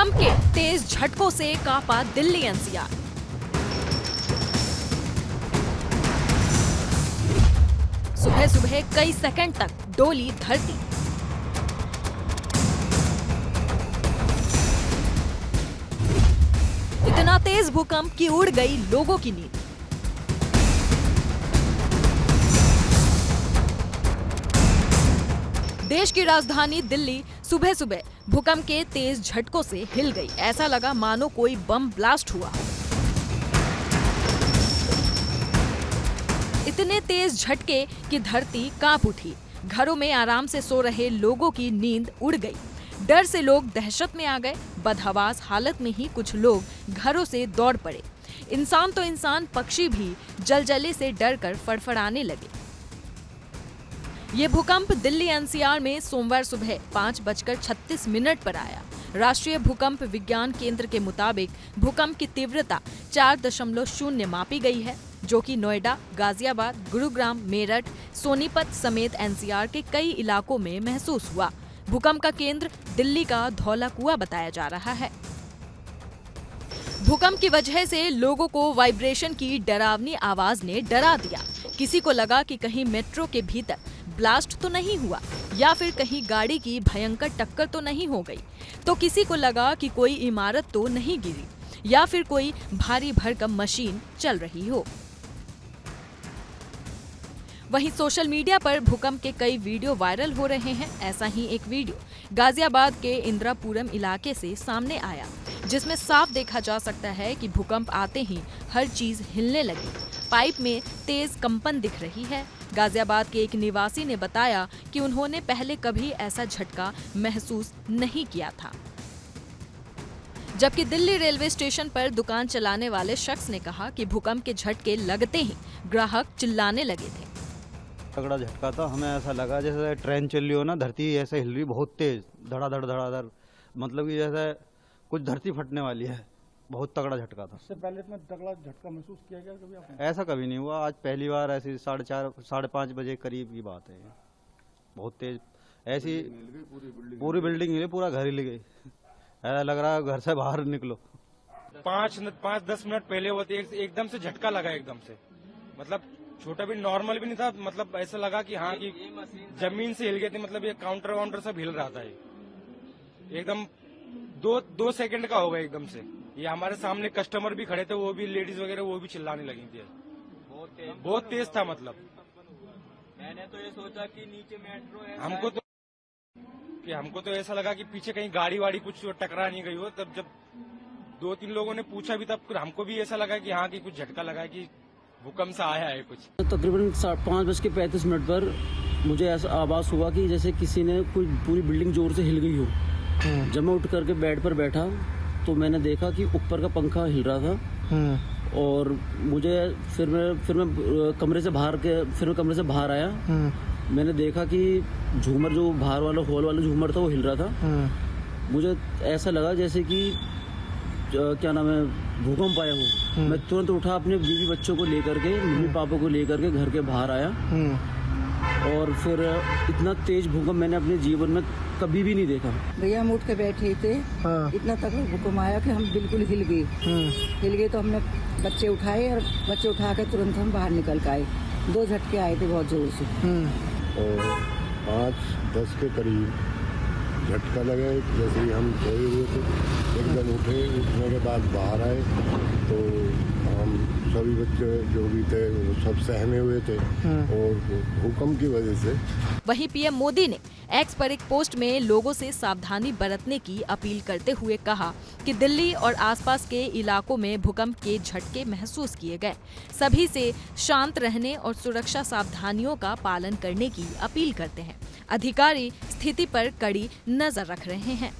भूकंप के तेज झटकों से कांपा दिल्ली एनसीआर। सुबह सुबह कई सेकंड तक डोली धरती। इतना तेज भूकंप कि उड़ गई लोगों की नींद। देश की राजधानी दिल्ली सुबह सुबह भूकंप के तेज झटकों से हिल गई। ऐसा लगा मानो कोई बम ब्लास्ट हुआ। इतने तेज झटके कि धरती कांप उठी। घरों में आराम से सो रहे लोगों की नींद उड़ गई। डर से लोग दहशत में आ गए। बदहवास हालत में ही कुछ लोग घरों से दौड़ पड़े। इंसान तो इंसान, पक्षी भी जलजले से डरकर फड़फड़ाने लगे। ये भूकंप दिल्ली एनसीआर में सोमवार सुबह 5:36 पर आया। राष्ट्रीय भूकंप विज्ञान केंद्र के मुताबिक भूकंप की तीव्रता 4.0 मापी गई है, जो कि नोएडा, गाजियाबाद, गुरुग्राम, मेरठ, सोनीपत समेत एनसीआर के कई इलाकों में महसूस हुआ। भूकंप का केंद्र दिल्ली का धौला कुआं बताया जा रहा है। भूकंप की वजह से लोगों को वाइब्रेशन की डरावनी आवाज ने डरा दिया। किसी को लगा कि कहीं मेट्रो के भीतर ब्लास्ट तो नहीं हुआ या फिर कहीं गाड़ी की भयंकर टक्कर तो नहीं हो गई, तो किसी को लगा कि कोई इमारत तो नहीं गिरी या फिर कोई भारी भरकम मशीन चल रही हो। वहीं सोशल मीडिया पर भूकंप के कई वीडियो वायरल हो रहे हैं। ऐसा ही एक वीडियो गाजियाबाद के इंदिरापुरम इलाके से सामने आया, जिसमें साफ देखा जा सकता है कि भूकंप आते ही हर चीज हिलने लगी। पाइप में तेज कंपन दिख रही है। गाजियाबाद के एक निवासी ने बताया कि उन्होंने पहले कभी ऐसा झटका महसूस नहीं किया था। जबकि दिल्ली रेलवे स्टेशन पर दुकान चलाने वाले शख्स ने कहा कि भूकंप के झटके लगते ही ग्राहक चिल्लाने लगे थे। तगड़ा झटका था। हमें ऐसा लगा जैसे ट्रेन चल रही हो ना, धरती ऐसे हिल रही बहुत तेज, धड़ाधड़ धड़ाधड़, मतलब कि जैसे कुछ धरती फटने वाली है। बहुत तगड़ा झटका था। इससे पहले इतना तगड़ा झटका महसूस किया गया कभी आपने? ऐसा कभी नहीं हुआ। आज पहली बार ऐसी 4:30 साढ़े 5 बजे करीब की बात है। बहुत तेज ऐसी पूरी बिल्डिंग हिली, पूरा घर हिल गई। ऐसा लग रहा है घर से बाहर निकलो। 5-10 मिनट पहले वो एकदम से झटका लगा, एकदम से, मतलब छोटा भी नॉर्मल भी नहीं था। मतलब ऐसा लगा कि हाँ कि जमीन से हिल गई थी। मतलब ये काउंटर वाउंटर सब हिल रहा था। ये एकदम 2 सेकंड का होगा एकदम से। ये हमारे सामने कस्टमर भी खड़े थे, वो भी लेडीज वगैरह वो भी चिल्लाने लगी थी। बहुत तेज था। मतलब मैंने तो ये सोचा कि नीचे मेट्रो है। हमको तो ऐसा लगा कि पीछे कहीं गाड़ी वाड़ी कुछ टकरा नहीं गई हो। तब जब 2-3 लोगों ने पूछा भी, तब हमको भी ऐसा लगा कि हाँ कि कुछ झटका लगा है, कि भूकंप से आया है कुछ। तकरीबन 5:35 पर मुझे ऐसा आवाज हुआ कि जैसे किसी ने कोई पूरी बिल्डिंग जोर से हिल गई हो। जब मैं उठ करके बेड पर बैठा तो मैंने देखा कि ऊपर का पंखा हिल रहा था। और मुझे फिर मैं कमरे से बाहर आया। मैंने देखा कि झूमर, जो बाहर वाला हॉल वाला झूमर था, वो हिल रहा था। मुझे ऐसा लगा जैसे कि क्या नाम है, भूकंप आया हो। मैं तुरंत उठा, अपने बीवी बच्चों को लेकर के, मम्मी पापा को लेकर के घर के बाहर आया। और फिर इतना तेज भूकंप मैंने अपने जीवन में कभी भी नहीं देखा। भैया हम उठ के बैठे थे। इतना तगड़ा भूकंप आया कि हम बिल्कुल हिल गए। तो हमने बच्चे उठाए और बच्चे उठा के तुरंत हम बाहर निकल के आए। 2 झटके आए थे बहुत जोर से। और 5-10 के करीब झटका लगा। जैसे ही हम सोए हुए थे, एकदम उठने के बाद बाहर आए तो हम सभी बच्चे जो भी थे वो सब सहमे हुए थे और भूकंप की वजह से। वहीं पीएम मोदी ने एक्स पर एक पोस्ट में लोगों से सावधानी बरतने की अपील करते हुए कहा कि दिल्ली और आसपास के इलाकों में भूकंप के झटके महसूस किए गए। सभी से शांत रहने और सुरक्षा सावधानियों का पालन करने की अपील करते हैं। अधिकारी स्थिति पर कड़ी नजर रख रहे हैं।